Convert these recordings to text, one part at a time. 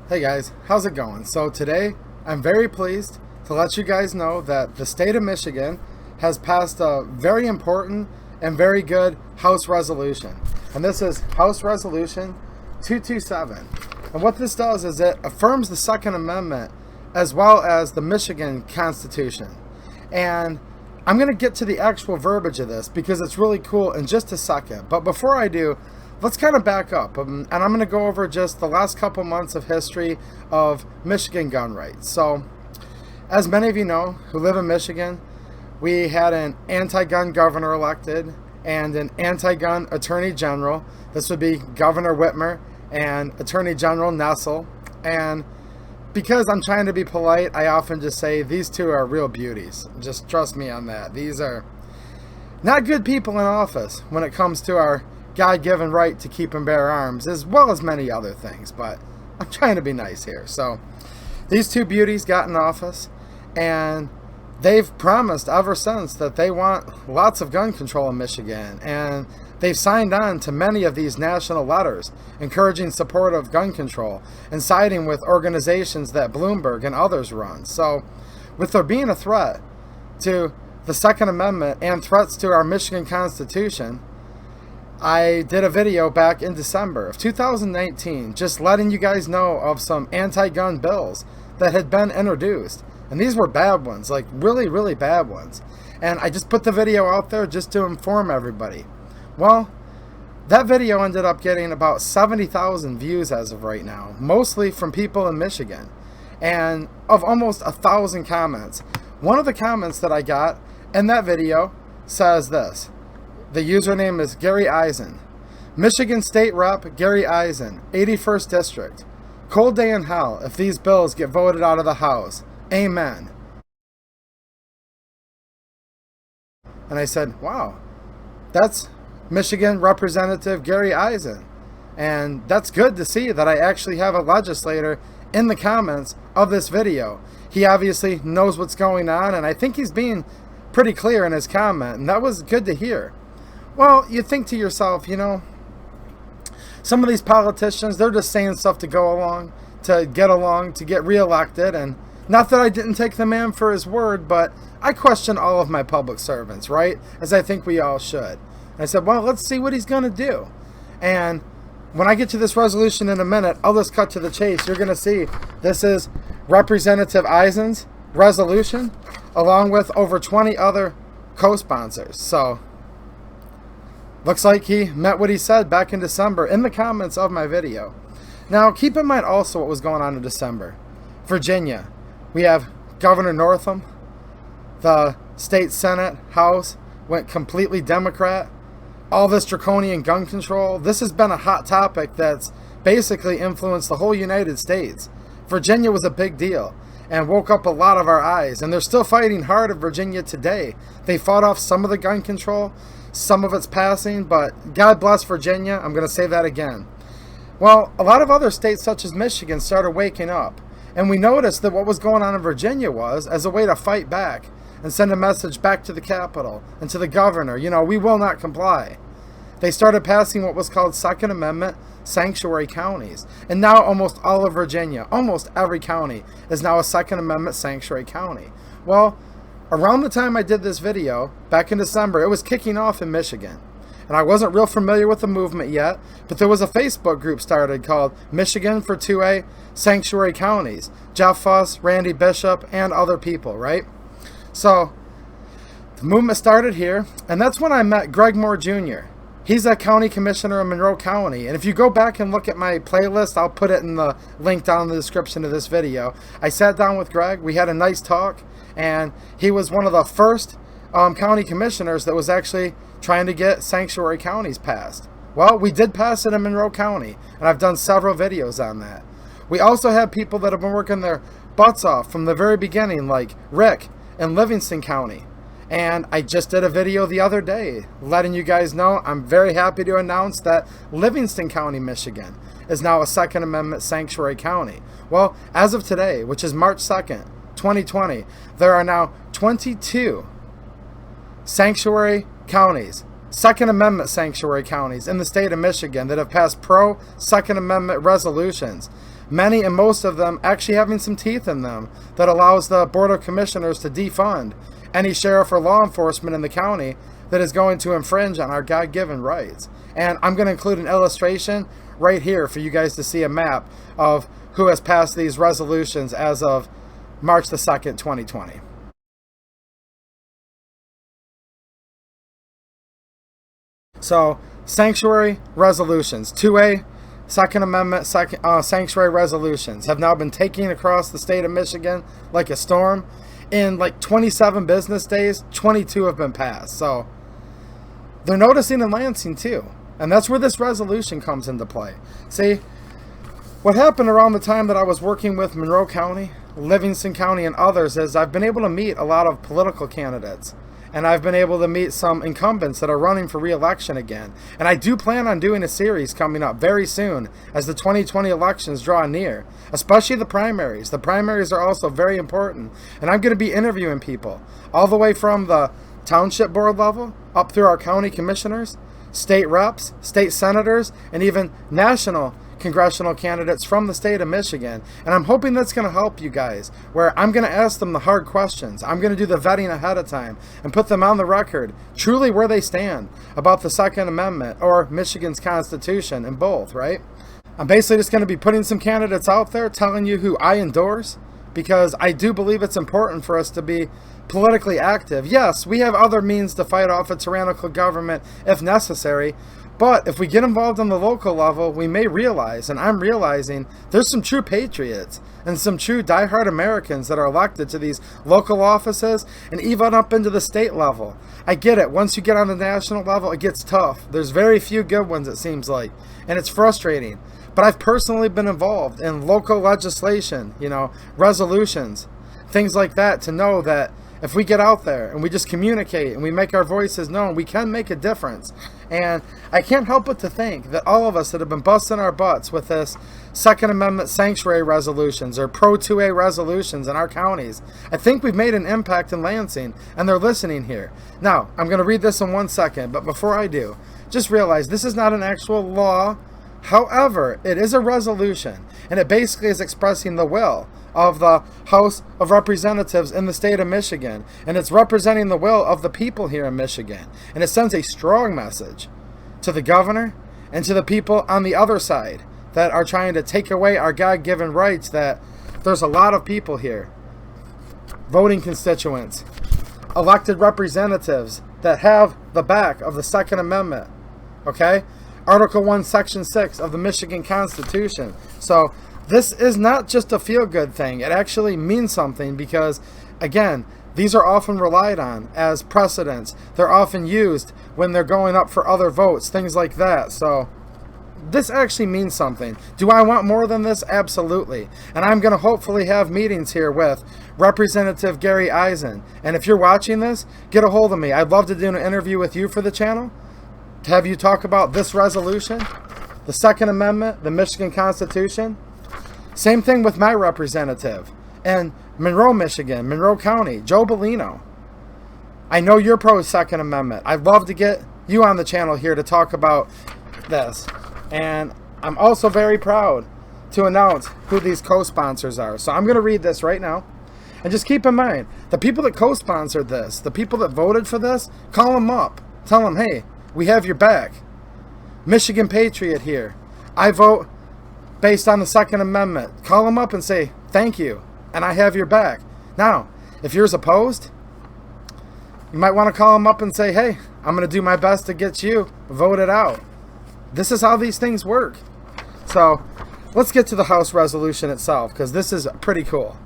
Hey guys, how's it going? So today I'm very pleased to let you guys know that the state of Michigan has passed a very important and very good House resolution. And this is House Resolution 227. And what this does is it affirms the Second Amendment as well as the Michigan Constitution. And I'm going to get to the actual verbiage of this because it's really cool in just a second. But before I do, let's kind of back up, and I'm going to go over just the last couple months of history of Michigan gun rights. So, as many of you know who live in Michigan, we had an anti-gun governor elected and an anti-gun attorney general. This would be Governor Whitmer and Attorney General Nessel. And because I'm trying to be polite, I often just say these two are real beauties. Just trust me on that. These are not good people in office when it comes to our God-given right to keep and bear arms, as well as many other things, but I'm trying to be nice here. So these two beauties got in office, and they've promised ever since that they want lots of gun control in Michigan, and they've signed on to many of these national letters encouraging support of gun control and siding with organizations that Bloomberg and others run. So with there being a threat to the Second Amendment and threats to our Michigan Constitution, I did a video back in December of 2019 just letting you guys know of some anti-gun bills that had been introduced. And these were bad ones, like really, really bad ones. And I just put the video out there just to inform everybody. Well, that video ended up getting about 70,000 views as of right now, mostly from people in Michigan, and of almost 1,000 comments. One of the comments that I got in that video says this. The username is Gary Eisen. Michigan State Rep Gary Eisen, 81st District. Cold day in hell if these bills get voted out of the House. Amen. And I said, wow, that's Michigan Representative Gary Eisen. And that's good to see that I actually have a legislator in the comments of this video. He obviously knows what's going on, and I think he's being pretty clear in his comment, and that was good to hear. Well, you think to yourself, some of these politicians, they're just saying stuff to go along, to get reelected. And not that I didn't take the man for his word, but I question all of my public servants, right? As I think we all should. And I said, well, let's see what he's going to do. And when I get to this resolution in a minute, I'll just cut to the chase. You're going to see this is Representative Eisen's resolution, along with over 20 other co-sponsors. So looks like he meant what he said back in December in the comments of my video. Now, keep in mind also what was going on in December. Virginia, we have Governor Northam. The state Senate, House went completely Democrat. All this draconian gun control. This has been a hot topic that's basically influenced the whole United States. Virginia was a big deal and woke up a lot of our eyes. And they're still fighting hard in Virginia today. They fought off some of the gun control. Some of it's passing, but God bless Virginia. I'm going to say that again. Well, a lot of other states such as Michigan started waking up. And we noticed that what was going on in Virginia was, as a way to fight back and send a message back to the Capitol and to the governor, we will not comply. They started passing what was called Second Amendment sanctuary counties. And now almost all of Virginia, almost every county, is now a Second Amendment sanctuary county. Well, around the time I did this video, back in December, it was kicking off in Michigan. And I wasn't real familiar with the movement yet, but there was a Facebook group started called Michigan for 2A Sanctuary Counties. Jeff Fuss, Randy Bishop, and other people, right? So, the movement started here, and that's when I met Greg Moore Jr. He's a county commissioner in Monroe County, and if you go back and look at my playlist, I'll put it in the link down in the description of this video. I sat down with Greg, we had a nice talk, and he was one of the first county commissioners that was actually trying to get sanctuary counties passed. Well, we did pass it in Monroe County, and I've done several videos on that. We also have people that have been working their butts off from the very beginning, like Rick in Livingston County. And I just did a video the other day letting you guys know I'm very happy to announce that Livingston County, Michigan is now a Second Amendment sanctuary county. Well, as of today, which is March 2nd, 2020, there are now 22 sanctuary counties, Second Amendment sanctuary counties in the state of Michigan that have passed pro-Second Amendment resolutions. many and most of them actually having some teeth in them that allows the Board of Commissioners to defund any sheriff or law enforcement in the county that is going to infringe on our God-given rights. And I'm going to include an illustration right here for you guys to see a map of who has passed these resolutions as of March the 2nd, 2020. So, sanctuary resolutions, 2A, Second Amendment sanctuary resolutions have now been taking across the state of Michigan like a storm. In like 27 business days, 22 have been passed. So, they're noticing in Lansing too. And that's where this resolution comes into play. See, what happened around the time that I was working with Monroe County, Livingston County, and others is I've been able to meet a lot of political candidates. And I've been able to meet some incumbents that are running for re-election again. And I do plan on doing a series coming up very soon as the 2020 elections draw near, especially the primaries. The primaries are also very important. And I'm going to be interviewing people all the way from the township board level up through our county commissioners, state reps, state senators, and even national congressional candidates from the state of Michigan. And I'm hoping that's going to help you guys, where I'm going to ask them the hard questions. I'm going to do the vetting ahead of time and put them on the record, truly where they stand about the Second Amendment or Michigan's Constitution, and both, right? I'm basically just going to be putting some candidates out there, telling you who I endorse, because I do believe it's important for us to be politically active. Yes, we have other means to fight off a tyrannical government if necessary, but if we get involved on the local level, we may realize, and I'm realizing, there's some true patriots and some true diehard Americans that are elected to these local offices and even up into the state level. I get it. Once you get on the national level, it gets tough. There's very few good ones, it seems like, and it's frustrating. But I've personally been involved in local legislation, resolutions, things like that, to know that if we get out there and we just communicate and we make our voices known, we can make a difference. And I can't help but to think that all of us that have been busting our butts with this Second Amendment sanctuary resolutions or Pro 2A resolutions in our counties, I think we've made an impact in Lansing, and they're listening here. Now, I'm going to read this in 1 second, but before I do, just realize this is not an actual law. However, it is a resolution, and it basically is expressing the will of the House of Representatives in the state of Michigan, and it's representing the will of the people here in Michigan, and it sends a strong message to the governor and to the people on the other side that are trying to take away our God-given rights, that there's a lot of people here, voting constituents, elected representatives that have the back of the Second Amendment, okay? Article 1, Section 6 of the Michigan Constitution. So this is not just a feel-good thing. It actually means something because, again, these are often relied on as precedents. They're often used when they're going up for other votes, things like that. So this actually means something. Do I want more than this? Absolutely. And I'm going to hopefully have meetings here with Representative Gary Eisen. And if you're watching this, get a hold of me. I'd love to do an interview with you for the channel, to have you talk about this resolution, the Second Amendment, the Michigan Constitution. Same thing with my representative in Monroe, Michigan, Monroe County, Joe Bellino. I know you're pro Second Amendment. I'd love to get you on the channel here to talk about this. And I'm also very proud to announce who these co-sponsors are. So I'm going to read this right now. And just keep in mind, the people that co-sponsored this, the people that voted for this, call them up. Tell them, hey, we have your back. Michigan Patriot here. I vote based on the Second Amendment. Call them up and say, thank you, and I have your back. Now, if yours opposed, you might want to call them up and say, hey, I'm going to do my best to get you voted out. This is how these things work. So, let's get to the House resolution itself, because this is pretty cool.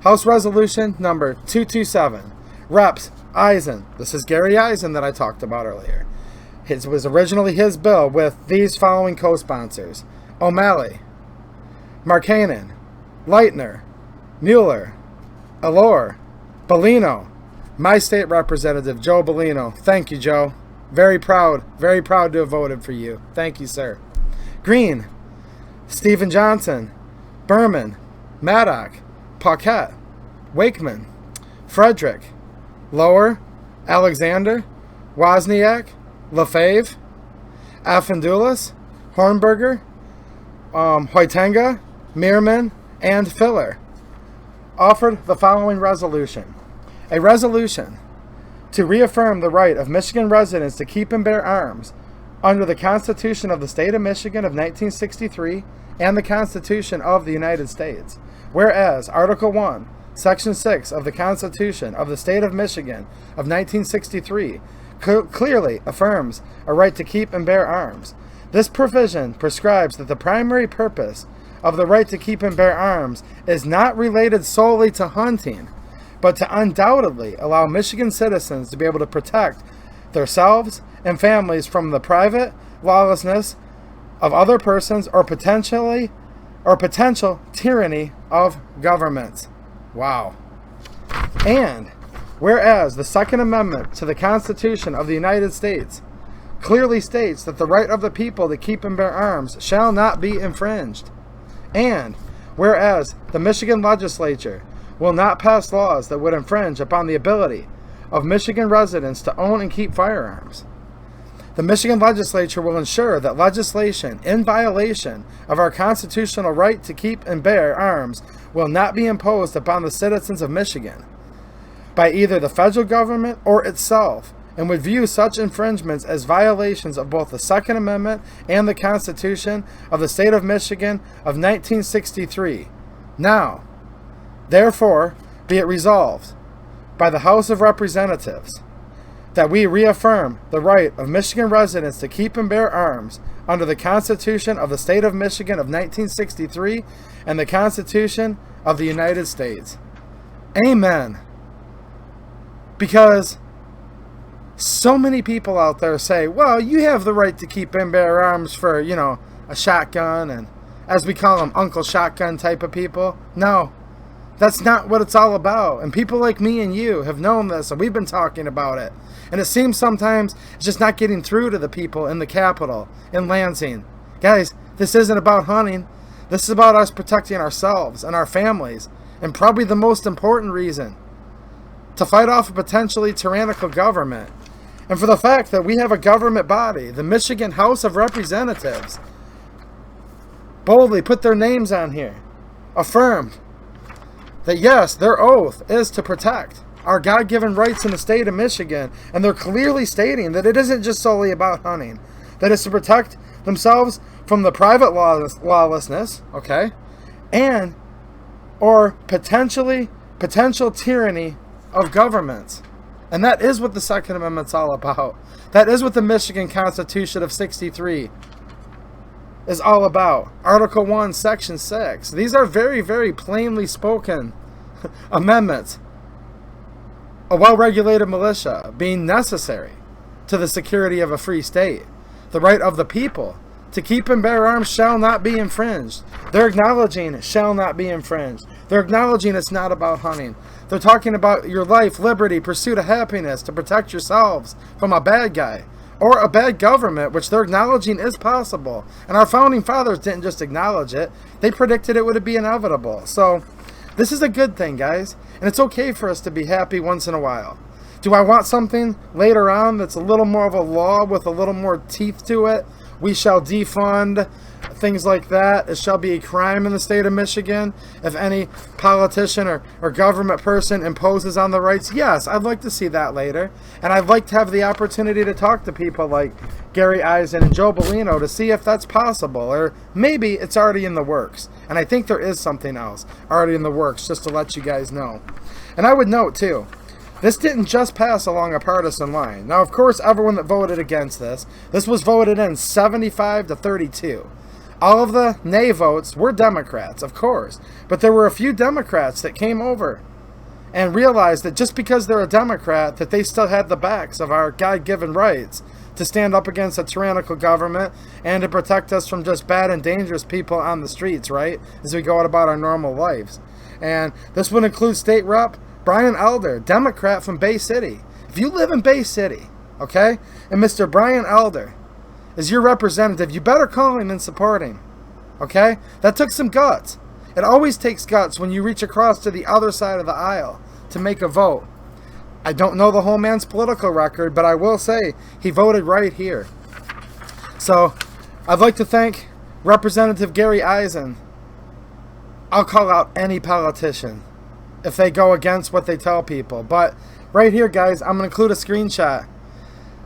House Resolution number 227. Reps Eisen. This is Gary Eisen that I talked about earlier. It was originally his bill with these following co-sponsors: O'Malley, Markkanen, Leitner, Mueller, Allure, Bellino, my state representative, Joe Bellino. Thank you, Joe. Very proud to have voted for you. Thank you, sir. Green, Stephen Johnson, Berman, Maddock, Paquette, Wakeman, Frederick, Lower, Alexander, Wozniak, Lefebvre, Afendulis, Hornberger, Hoitenga, Meerman, and Filler offered the following resolution. A resolution to reaffirm the right of Michigan residents to keep and bear arms under the Constitution of the State of Michigan of 1963 and the Constitution of the United States. Whereas Article 1, Section 6 of the Constitution of the State of Michigan of 1963 clearly affirms a right to keep and bear arms. This provision prescribes that the primary purpose of the right to keep and bear arms is not related solely to hunting, but to undoubtedly allow Michigan citizens to be able to protect themselves and families from the private lawlessness of other persons or potential tyranny of governments. Wow. And whereas the Second Amendment to the Constitution of the United States clearly states that the right of the people to keep and bear arms shall not be infringed. And whereas the Michigan legislature will not pass laws that would infringe upon the ability of Michigan residents to own and keep firearms. The Michigan legislature will ensure that legislation in violation of our constitutional right to keep and bear arms will not be imposed upon the citizens of Michigan by either the federal government or itself, and would view such infringements as violations of both the Second Amendment and the Constitution of the State of Michigan of 1963. Now, therefore, be it resolved by the House of Representatives that we reaffirm the right of Michigan residents to keep and bear arms under the Constitution of the State of Michigan of 1963 and the Constitution of the United States. Amen. Because so many people out there say, well, you have the right to keep and bear arms for, a shotgun, and as we call them, Uncle Shotgun type of people. No, that's not what it's all about. And people like me and you have known this, and we've been talking about it. And it seems sometimes it's just not getting through to the people in the Capitol, in Lansing. Guys, this isn't about hunting. This is about us protecting ourselves and our families. And probably the most important reason, to fight off a potentially tyrannical government. And for the fact that we have a government body, the Michigan House of Representatives, boldly put their names on here, affirmed that yes, their oath is to protect our God-given rights in the state of Michigan, and they're clearly stating that it isn't just solely about hunting, that it's to protect themselves from the private lawlessness, okay, and or potential tyranny of governments. And that is what the Second Amendment's all about. That is what the Michigan Constitution of 63 is all about. Article 1, Section 6. These are very, very plainly spoken amendments. A well-regulated militia being necessary to the security of a free state. The right of the people to keep and bear arms shall not be infringed. They're acknowledging it shall not be infringed. They're acknowledging it's not about hunting. They're talking about your life, liberty, pursuit of happiness, to protect yourselves from a bad guy or a bad government, which they're acknowledging is possible. And our founding fathers didn't just acknowledge it. They predicted it would be inevitable. So this is a good thing, guys. And it's okay for us to be happy once in a while. Do I want something later on that's a little more of a law with a little more teeth to it? We shall defund things like that. It shall be a crime in the state of Michigan if any politician or government person imposes on the rights. Yes, I'd like to see that later. And I'd like to have the opportunity to talk to people like Gary Eisen and Joe Bellino to see if that's possible. Or maybe it's already in the works. And I think there is something else already in the works, just to let you guys know. And I would note, too, this didn't just pass along a partisan line. Now, of course, everyone that voted against this was voted in 75 to 32. All of the nay votes were Democrats, of course. But there were a few Democrats that came over and realized that just because they're a Democrat, that they still had the backs of our God-given rights to stand up against a tyrannical government and to protect us from just bad and dangerous people on the streets, right? As we go about our normal lives. And this would include State Rep Brian Elder, Democrat from Bay City. If you live in Bay City, okay, and Mr. Brian Elder is your representative, you better call him and support him, okay? That took some guts. It always takes guts when you reach across to the other side of the aisle to make a vote. I don't know the whole man's political record, but I will say he voted right here. So I'd like to thank Representative Gary Eisen I'll call out any politician if they go against what they tell people. But right here, guys, I'm going to include a screenshot.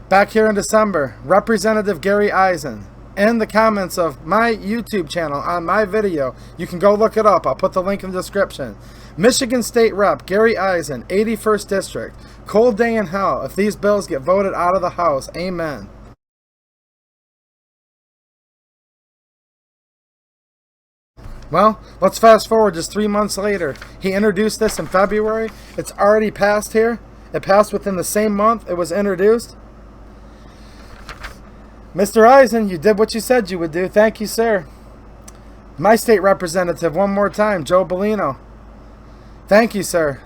Back here in December, Representative Gary Eisen, in the comments of my YouTube channel on my video, you can go look it up. I'll put the link in the description. Michigan State Rep Gary Eisen, 81st District. Cold day in hell if these bills get voted out of the House. Amen. Well, let's fast forward just 3 months later. He introduced this in February. It's already passed here. It passed within the same month it was introduced. Mr. Eisen, you did what you said you would do. Thank you, sir. My state representative, one more time, Joe Bellino. Thank you, sir.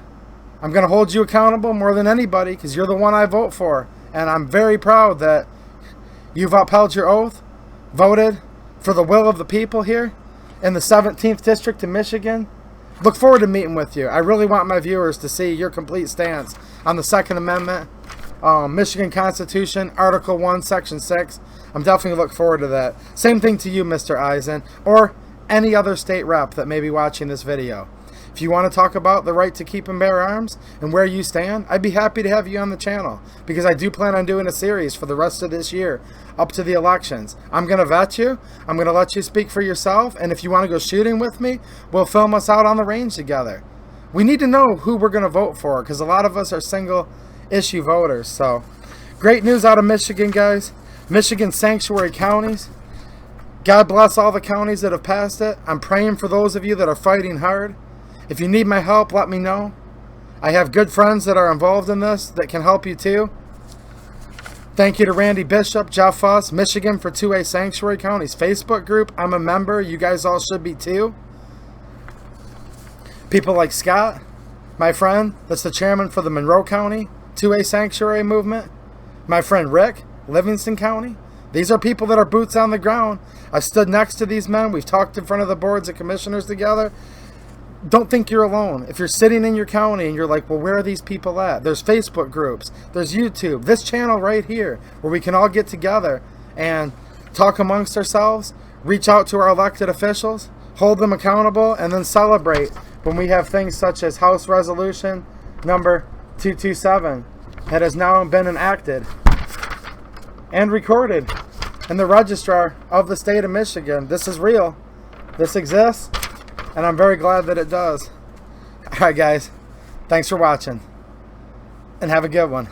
I'm going to hold you accountable more than anybody because you're the one I vote for. And I'm very proud that you've upheld your oath, voted for the will of the people here in the 17th District in Michigan. Look forward to meeting with you. I really want my viewers to see your complete stance on the Second Amendment, Michigan Constitution, Article 1, Section 6. I'm definitely look forward to that. Same thing to you, Mr. Eisen, or any other state rep that may be watching this video. If you want to talk about the right to keep and bear arms and where you stand, I'd be happy to have you on the channel because I do plan on doing a series for the rest of this year up to the elections. I'm going to vet you. I'm going to let you speak for yourself. And if you want to go shooting with me, we'll film us out on the range together. We need to know who we're going to vote for because a lot of us are single issue voters. So great news out of Michigan, guys. Michigan sanctuary counties. God bless all the counties that have passed it. I'm praying for those of you that are fighting hard. If you need my help, let me know. I have good friends that are involved in this that can help you too. Thank you to Randy Bishop, Jeff Fuss, Michigan for 2A Sanctuary Counties Facebook group. I'm a member. You guys all should be too. People like Scott, my friend, that's the chairman for the Monroe County 2A Sanctuary Movement. My friend Rick, Livingston County. These are people that are boots on the ground. I've stood next to these men. We've talked in front of the boards of commissioners together. Don't think you're alone. If you're sitting in your county and you're like, well, where are these people at? There's Facebook groups. There's YouTube. This channel right here where we can all get together and talk amongst ourselves, reach out to our elected officials, hold them accountable, and then celebrate when we have things such as House Resolution number 227 that has now been enacted and recorded in the registrar of the state of Michigan. This is real. This exists. And I'm very glad that it does. All right, guys. Thanks for watching. And have a good one.